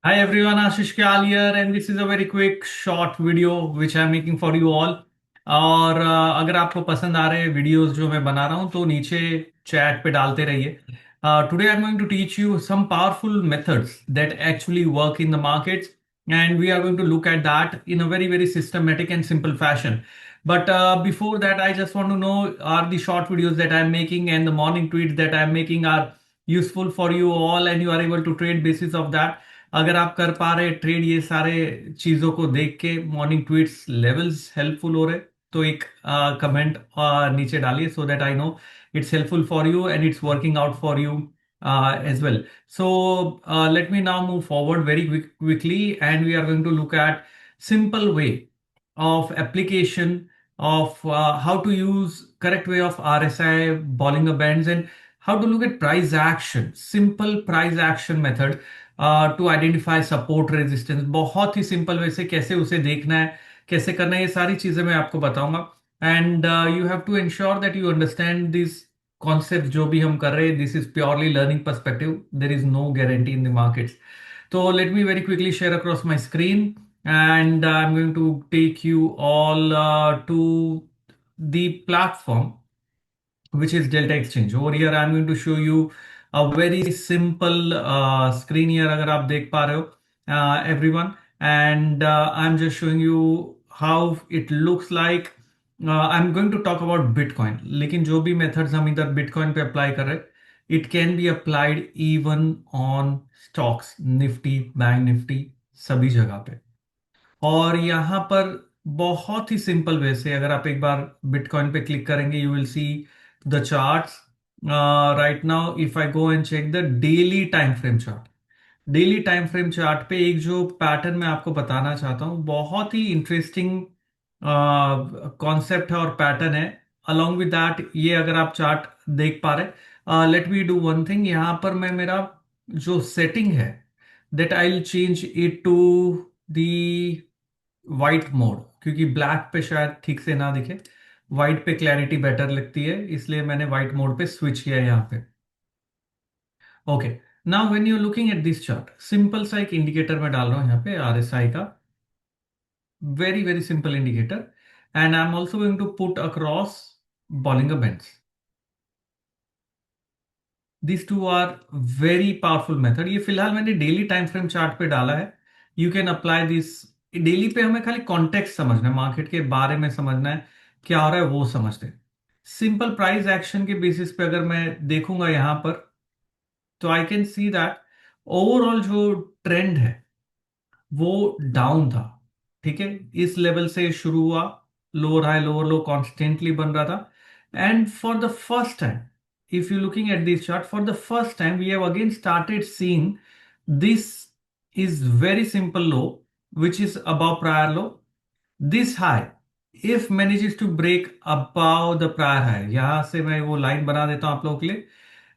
Hi everyone, Ashish Kyal here, and this is a very quick short video which I'm making for you all. और अगर आपको पसंद आ रहे videos जो मैं बना रहा हूँ तो नीचे चैट पे डालते रहिए. Today I'm going to teach you some powerful methods that actually work in the markets, and we are going to look at that in a very systematic and simple fashion. But before that, I just want to know, are the short videos that I'm making and the morning tweets that I'm making are useful for you all, and you are able to trade basis of that? अगर आप कर पा रहे trade ये सारे चीजों को देख के, मॉर्निंग ट्वीट्स लेवल्स हेल्पफुल हो रहे, तो एक कमेंट नीचे डालिए so that I know it's helpful for you and it's working out for you as well. So let me now move forward very quickly, and we are going to look at simple way of application of how to use correct way of RSI, Bollinger Bands, and how to look at price action, simple price action method to identify support resistance. बहुत ही simple way से कैसे उसे देखना है, कैसे करना है, ये सारी चीजें मैं आपको बताऊंगा. And you have to ensure that you understand this concept जो भी हम कर रहे हैं. This is purely learning perspective, there is no guarantee in the markets. तो let me very quickly share across my screen, and I'm going to take you all to the platform which is Delta Exchange. Over here, I'm going to show you a very simple screen here. अगर आप देख पा रहे हो, everyone, and I'm just showing you how it looks like. I'm going to talk about Bitcoin. लेकिन जो भी methods हम इधर Bitcoin पे apply कर रहे हैं, it can be applied even on stocks, Nifty, Bank Nifty, सभी जगह पे. और यहाँ पर बहुत ही सिंपल वे से अगर आप एक बार बिटकॉइन पे क्लिक करेंगे, you will see the charts. Right now if I go and check the daily time frame chart, daily time frame chart पे एक जो पैटर्न मैं आपको बताना चाहता हूँ, बहुत ही इंटरेस्टिंग कॉन्सेप्ट है और पैटर्न है. अलोंग विद दैट, ये अगर आप चार्ट देख पा रहे, let me do one thing. यहाँ पर मैं मेरा जो सेटिंग है, that I will change it to the white mode, क्योंकि ब्लैक पे शायद ठीक से ना दिखे. वाइट पे क्लैरिटी बेटर लगती है, इसलिए मैंने वाइट मोड पे स्विच किया है यहाँ पे. Okay, now when you looking at this chart, simple सा एक इंडिकेटर मैं डाल रहा हूँ यहाँ पे, आरएसआई का. Very simple indicator. And I am also going to put across Bollinger bands. This two are very powerful method. ये फिलहाल मैंने डेली टाइम फ्रेम चार्ट पे डाला है. You can apply this daily पे. हमें खाली कॉन्टेक्स्ट समझना है, मार्केट के बारे में समझना है, क्या हो रहा है वो समझते हैं. सिंपल प्राइस एक्शन के बेसिस पे अगर मैं देखूंगा यहां पर, तो I can see that overall जो ट्रेंड है वो डाउन था. ठीक है, इस लेवल से शुरू हुआ, लोअर हाई लोअर लो कॉन्स्टेंटली बन रहा था. And for the first time, if you're looking at this chart, for the first time we have again started seeing this is very simple low which is above prior low. This high, if manages to break above the prior high, यहां से मैं वो line बना देता हूं आप लोगों के लिए.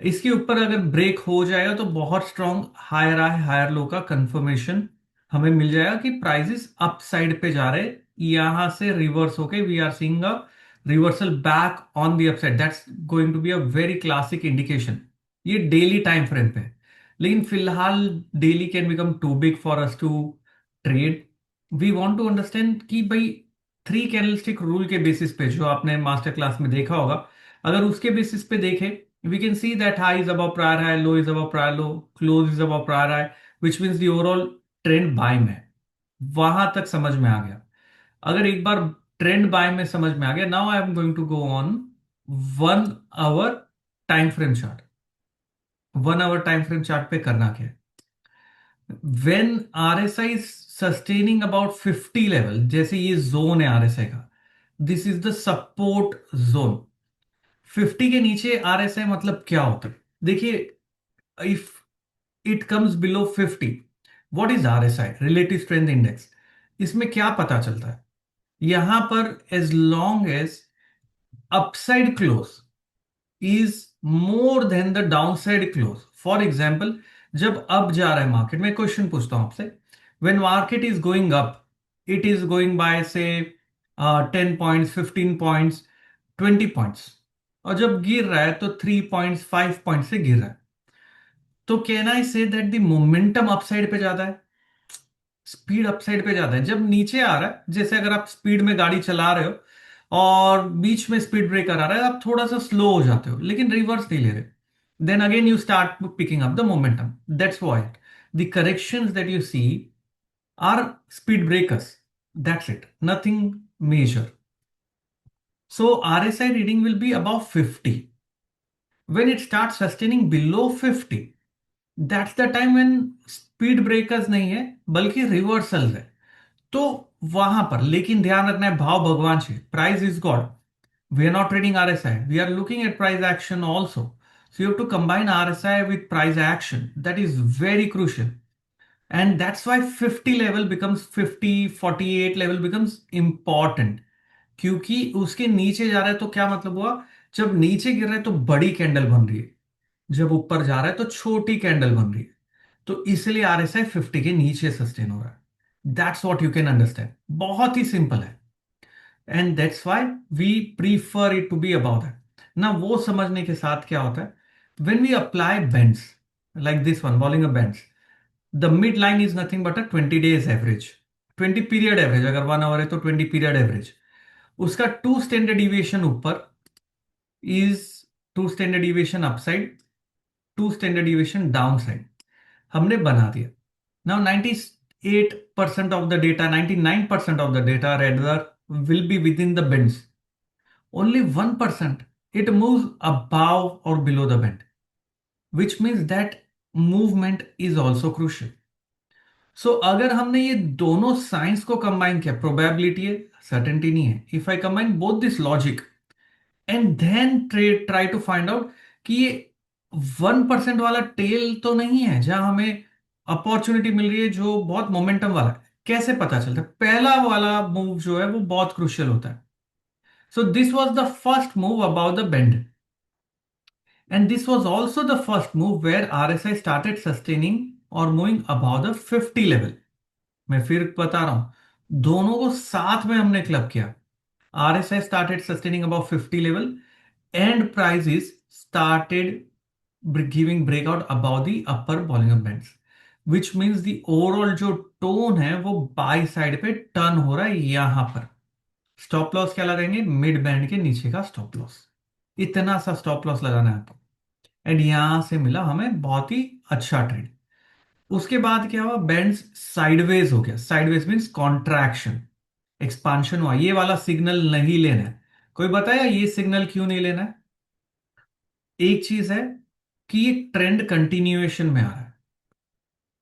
इसके ऊपर अगर ब्रेक हो जाएगा तो बहुत strong higher high higher low का कंफर्मेशन हमें मिल जाएगा कि प्राइसेस अप साइड पे जा रहे. यहां से रिवर्स होके we are seeing a reversal back on the upside. That's going to be a very classic indication. ये डेली टाइम फ्रेम पे है. लेकिन फिलहाल daily can become too big for us to trade. We want to understand कि भाई three candlestick rule के basis पे, जो आपने मास्टर क्लास में देखा होगा, अगर उसके बेसिस पे देखें, we can see that high is above prior high, low is above prior low, close is above prior high, which means the overall trend buy में है. वहां तक समझ में आ गया. अगर एक बार ट्रेंड बाय में समझ में आ गया, now I am going to go on 1 hour time frame chart. 1 hour time frame chart पे करना क्या है. When RSI is sustaining about 50 level, जैसे ये जोन है RSI का, this is the support zone. 50 के नीचे RSI मतलब क्या होता है, देखिए. If it comes below 50, what is RSI, relative strength index. इसमें क्या पता चलता है, यहां पर as long as upside close is more than the downside close. For example, जब अप जा रहा है मार्केट में, क्वेश्चन पूछता हूं आपसे. When market is going up, it is going by say 10 points, 15 points, 20 points. और जब गिर रहा है तो 3 पॉइंट्स, 5 पॉइंट से गिर रहा है. तो can I say that the momentum upside पे ज्यादा है. स्पीड अपसाइड पे जाता है जब नीचे आ रहा है। जैसे अगर आप स्पीड में गाड़ी चला रहे हो और बीच में स्पीड ब्रेकर आ रहा है, आप थोड़ा सा स्लो हो जाते हो लेकिन रिवर्स नहीं ले रहे, then again you start picking up the momentum. That's why the corrections that you see are speed breakers, that's it, nothing major. So RSI reading will be above 50. When it starts sustaining below 50, that's the time when speed breakers नहीं है बल्कि reversals है। तो वहां पर लेकिन ध्यान रखना है, भाव भगवान से, price is god. We are not trading RSI, we are looking at price action also. So you have to combine RSI with price action. That is very crucial. And that's why 50 level becomes 50, 48 level becomes important. क्योंकि उसके नीचे जा रहा है तो क्या मतलब हुआ, जब नीचे गिर रहा है तो बड़ी कैंडल बन रही है, जब ऊपर जा रहा है तो छोटी कैंडल बन रही है। तो इसलिए RSI 50 के नीचे सस्टेन हो रहा है। That's what you can understand, बहुत ही सिंपल है। And that's why we prefer it to be about that ना। वो समझने के साथ क्या होता है, when we apply bands like this one, Bollinger Bands, the midline is nothing but a 20 days average, 20 period average. अगर 1 आवर है तो 20 पीरियड एवरेज। उसका 2 स्टैंडर्ड डिविएशन ऊपर is 2 standard deviation upside, 2 standard deviation downside हमने बना दिया। Now 98% of the data, 99% of the data rather will be within the bands. Only 1% it moves above or below the band, which means that movement is also crucial. अगर हमने ये दोनों science को combine किया, probability है, certainty नहीं है। If I combine both this logic and then try to find out कि ये 1% वाला टेल तो नहीं है जहां हमें अपॉर्चुनिटी मिल रही है जो बहुत मोमेंटम वाला है, कैसे पता चलता है? पहला वाला मूव जो है वो बहुत क्रुशियल होता है। So this was the first move about the band, and this was also the first move where RSI started sustaining और मूविंग अबाउट द 50 लेवल। मैं फिर बता रहा हूं, दोनों को साथ में हमने क्लब किया। RSI started sustaining above 50 level and prices started giving breakout above the upper Bollinger Bands, which means the overall जो टोन है वो बाई साइड पे टर्न हो रहा है। यहां पर स्टॉप लॉस क्या लगाएंगे, मिड बैंड के नीचे का स्टॉप लॉस, इतना सा स्टॉप लॉस लगाना है आपको। एंड यहां से मिला हमें बहुत ही अच्छा ट्रेड। उसके बाद क्या हुआ, बैंड्स साइडवेज हो गया। साइडवेज मीन्स कॉन्ट्रैक्शन, एक्सपांशन हुआ। ये वाला सिग्नल नहीं लेना है। कोई बताया ये सिग्नल क्यों नहीं लेना है? एक चीज है कि ये ट्रेंड कंटिन्यूएशन में आ रहा है,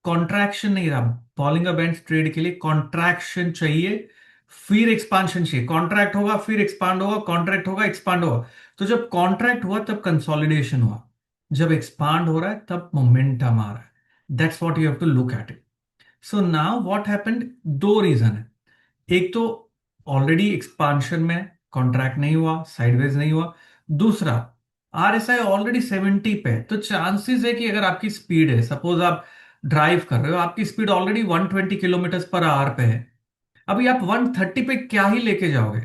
कॉन्ट्रैक्शन नहीं रहा। बॉलिंगर बैंड्स ट्रेड के लिए कॉन्ट्रैक्शन चाहिए, फिर एक्सपांशन चाहिए। कॉन्ट्रैक्ट होगा फिर एक्सपांड होगा, कॉन्ट्रैक्ट होगा एक्सपांड होगा। तो जब कॉन्ट्रैक्ट हुआ तब कंसोलिडेशन हुआ, जब एक्सपांड हो रहा है तब मोमेंटम आ रहा है। That's what you have to look at it. So now what happened, दो रीजन है। एक तो ऑलरेडी एक्सपांशन में, कॉन्ट्रैक्ट नहीं हुआ, साइडवेज नहीं हुआ। दूसरा, RSI ऑलरेडी 70 पे है, तो चांसेस है कि अगर आपकी स्पीड है, सपोज आप ड्राइव कर रहे हो, आपकी speed already 120 kilometre per hour पे है, अभी आप 130 पे क्या ही लेके जाओगे?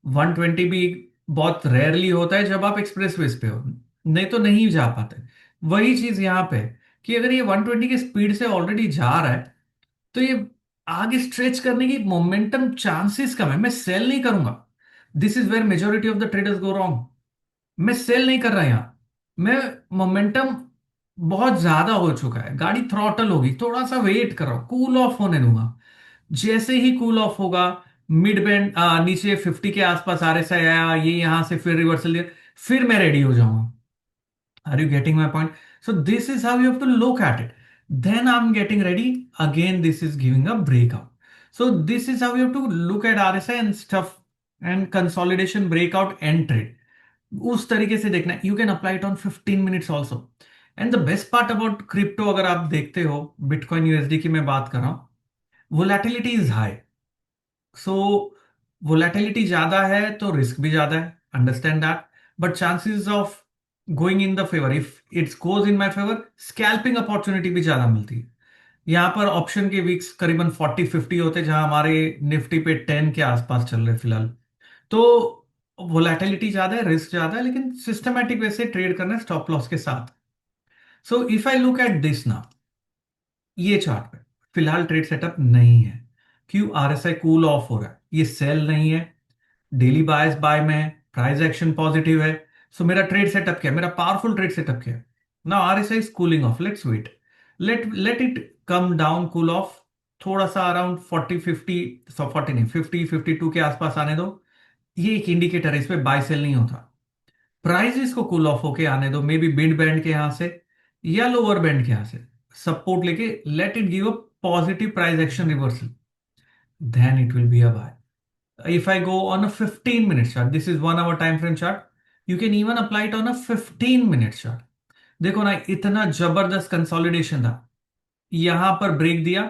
120 भी बहुत रेयरली होता है जब आप एक्सप्रेस वेज पे हो, नहीं तो नहीं जा पाते। वही चीज यहां पे है कि अगर ये 120 की स्पीड से ऑलरेडी जा रहा है तो ये आगे स्ट्रेच करने की मोमेंटम चांसेस कम है। मैं सेल नहीं करूंगा। This is where majority of the traders go wrong. मैं सेल नहीं कर रहा यहां। मैं मोमेंटम बहुत ज्यादा हो चुका है, गाड़ी थ्रॉटल होगी, थोड़ा सा वेट कर रहा हूं, कूल ऑफ होने दूंगा। जैसे ही कूल ऑफ होगा, मिड बैंड नीचे 50 के आसपास RSI आया, ये यहां से फिर रिवर्सल दिया, फिर मैं रेडी हो जाऊंगा। Are you getting my point? So this is how you have to look at it. Then I'm getting ready. Again, this is giving a breakout. So this is how you have to look at RSI and stuff and consolidation, breakout and trade. उस तरीके से देखना है। You can apply it on 15 minutes also. And the best part about crypto, अगर आप देखते हो, Bitcoin USD की मैं बात कर रहा हूं, volatility is high. So volatility ज्यादा है तो रिस्क भी ज्यादा है, understand that. But chances of going in the favour, if it's goes in my favour, scalping opportunity भी ज्यादा मिलती है। यहां पर ऑप्शन के वीक्स करीबन 40-50 होते हैं, जहां हमारे निफ्टी पे 10 के आसपास चल रहे फिलहाल। तो वोलेटिलिटी ज्यादा है, रिस्क ज्यादा है, लेकिन सिस्टमैटिक वैसे ट्रेड करना है स्टॉप लॉस के साथ। So if I look at this ना, ये चार्ट पे फिलहाल ट्रेड सेटअप नहीं है। क्यों? आरएसआई कूल ऑफ हो रहा है, ये सेल नहीं है, डेली बायस बाय में है, प्राइस एक्शन पॉजिटिव है। सो मेरा ट्रेड सेटअप क्या है, मेरा पावरफुल ट्रेड सेटअप क्या है? Now RSI is cooling off, let's wait, let let it come down, cool off थोड़ा सा अराउंड 40-50, 40 नहीं, 50-52 के आसपास आने दो। ये एक इंडिकेटर है, इस पे बाय सेल नहीं होता। प्राइजेस को कूल ऑफ होके आने दो, मे बी मिड बैंड के यहां से या लोअर बैंड के यहां से सपोर्ट लेके, let it give a positive price action reversal, then it will be a buy. If I go on a 15-minute chart, this is 1 hour time frame chart, you can even apply it on a 15-minute chart. देखो ना, इतना जबरदस्त consolidation था, यहां पर break दिया,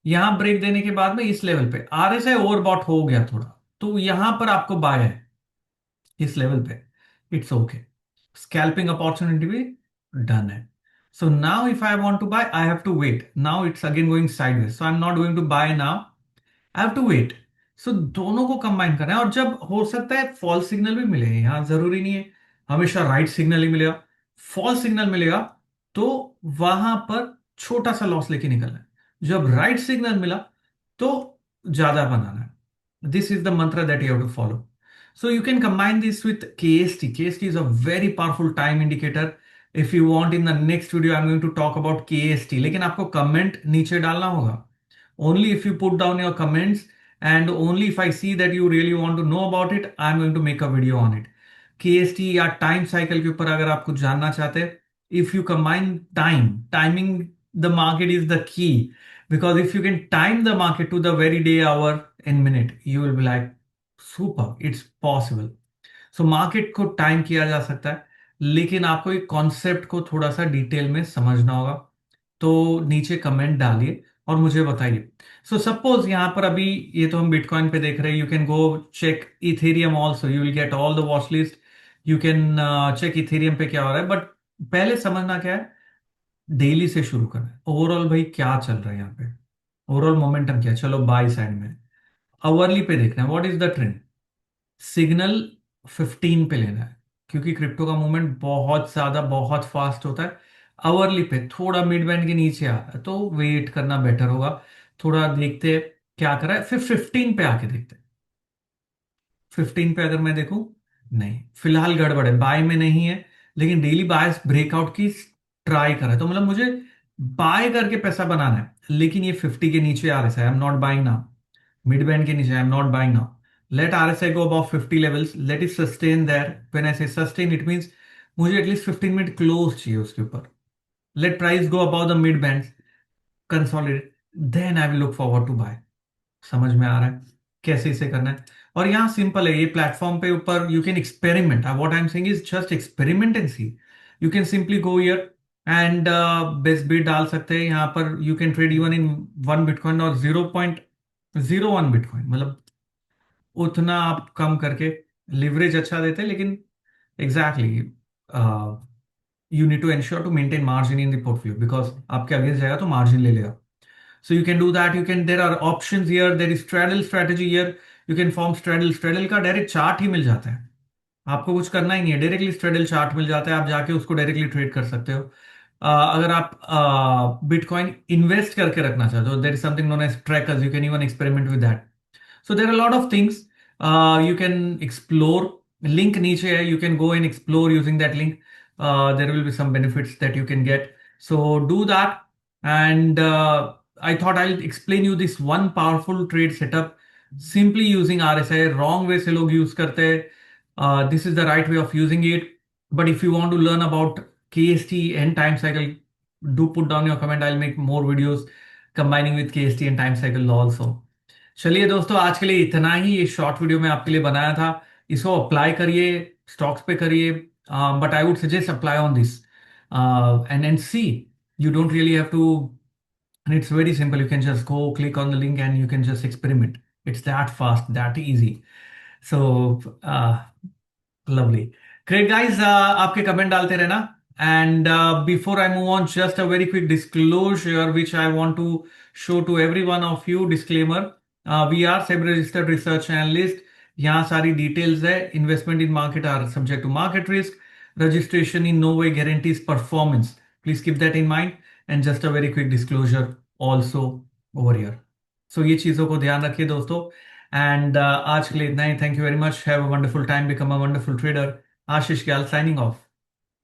यहां break देने के बाद में इस लेवल पे आरएसआई ओवरबॉट हो गया थोड़ा, तो यहां पर आपको बाय है इस लेवल पे, इट्स ओके, स्कैल्पिंग अपॉर्चुनिटी भी डन है। So now if I want to buy, I have to wait, now it's again going sideways, so I am not going to buy now, I have to wait. So दोनों को combine करना है, और जब हो सकता है फॉल्स सिग्नल भी मिले, यहां जरूरी नहीं है हमेशा राइट सिग्नल ही मिलेगा, फॉल्स सिग्नल मिलेगा तो वहां पर छोटा सा लॉस लेके निकलना है, जब राइट सिग्नल मिला तो ज्यादा बनाना है। This is the mantra that you have to follow. So you can combine this with KST. KST is a very powerful time indicator. If you want, in the next video I'm going to talk about KST. लेकिन आपको comment नीचे डालना होगा। Only if you put down your comments and only if I see that you really want to know about it, I'm going to make a video on it. KST या time cycle के ऊपर अगर आप कुछ जानना चाहते हैं, if you combine timing the market is the key, because if you can time the market to the very day, hour and minute, you will be like super, it's possible. So market को time किया जा सकता है, लेकिन आपको एक concept को थोड़ा सा डिटेल में समझना होगा। तो नीचे कमेंट डालिए और मुझे बताइए। सो सपोज यहां पर अभी, ये तो हम बिटकॉइन पे देख रहे हैं, you can go check Ethereum also, you will get all the watch list, you can check Ethereum पे क्या हो रहा है। बट पहले समझना क्या है, डेली से शुरू करना है, ओवरऑल भाई क्या चल रहा है यहाँ पे, ओवरऑल मोमेंटम क्या है, चलो बाई साइड में। आवरली पे देखना है, what is the trend, signal 15 पे लेना है, क्योंकि क्रिप्टो का मूवमेंट बहुत ज्यादा बहुत फास्ट होता है। आवरली पे थोड़ा मिड बैंड के नीचे आ रहा है तो वेट करना बेटर होगा, थोड़ा देखते हैं क्या कर रहा है, फिर 15 पे आके देखते हैं। 15 पे अगर मैं देखूं, नहीं फिलहाल गड़बड़ है, बाय में नहीं है, लेकिन डेली बायस ब्रेकआउट की ट्राई कर रहा है, तो मतलब मुझे बाय करके पैसा बनाना है, लेकिन ये 50 के नीचे आ रहा है, I am not buying now. Mid band के नीचे, I am not buying now. Let RSI go above 50 levels, let it sustain there. When I say sustain, it means मुझे एटलीस्ट 15 मिनट क्लोज चाहिए उसके ऊपर। Let price go above the mid band, consolidate, then I will look forward to buy. समझ में आ रहा है कैसे इसे करना है? और यहाँ सिंपल है, ये प्लेटफॉर्म पे ऊपर you can experiment, what I am saying is just experiment and see. You can simply go here and best bid डाल सकते हैं यहाँ पर, you can trade even in 1 bitcoin और 0.01 बिटकॉइन, मतलब उतना आप कम करके लिवरेज अच्छा देते हैं, लेकिन exactly you need to ensure to maintain margin in the portfolio, because आपके अगेंस्ट जाएगा तो मार्जिन ले लेगा। So you can do that. You can, there are options here. There is straddle strategy here. You can form straddle. Straddle का direct chart ही मिल जाता है, आपको कुछ करना ही नहीं है, डायरेक्टली स्ट्रेडल चार्ट मिल जाता है, आप जाके उसको डायरेक्टली ट्रेड कर सकते हो। अगर आप बिटकॉइन इन्वेस्ट करके रखना चाहते हो, there is something known as trackers, you can even experiment with that. So there are lot of things you can explore. Link नीचे है, you can go and explore using that link, there will be some benefits that you can get, so do that. And I thought I'll explain you this one powerful trade setup simply using RSI। Wrong way से लोग use करते हैं, this is the right way of using it। But if you want to learn about KST and time cycle, do put down your comment, I'll make more videos combining with KST and time cycle also। चलिए दोस्तों, आज के लिए इतना ही, ये short video मैं आपके लिए बनाया था। इसको अप्लाई करिए, स्टॉक्स पे करिए, but I would suggest apply on this and see, you don't really have to, and it's very simple, you can just go click on the link and you can just experiment, it's that fast, that easy। So lovely, great guys, आपके comment डालते रहना। And before I move on, just a very quick disclosure which I want to show to every one of you, disclaimer, we are SEBI registered research analyst। यहाँ सारी details है, investment in market are subject to market risk, registration in no way guarantees performance, please keep that in mind। And just a very quick disclosure, also over here. So ये चीज़ों को ध्यान रखिए दोस्तों। And आज के लिए इतना ही। Thank you very much. Have a wonderful time, become a wonderful trader. Ashish Gyal signing of.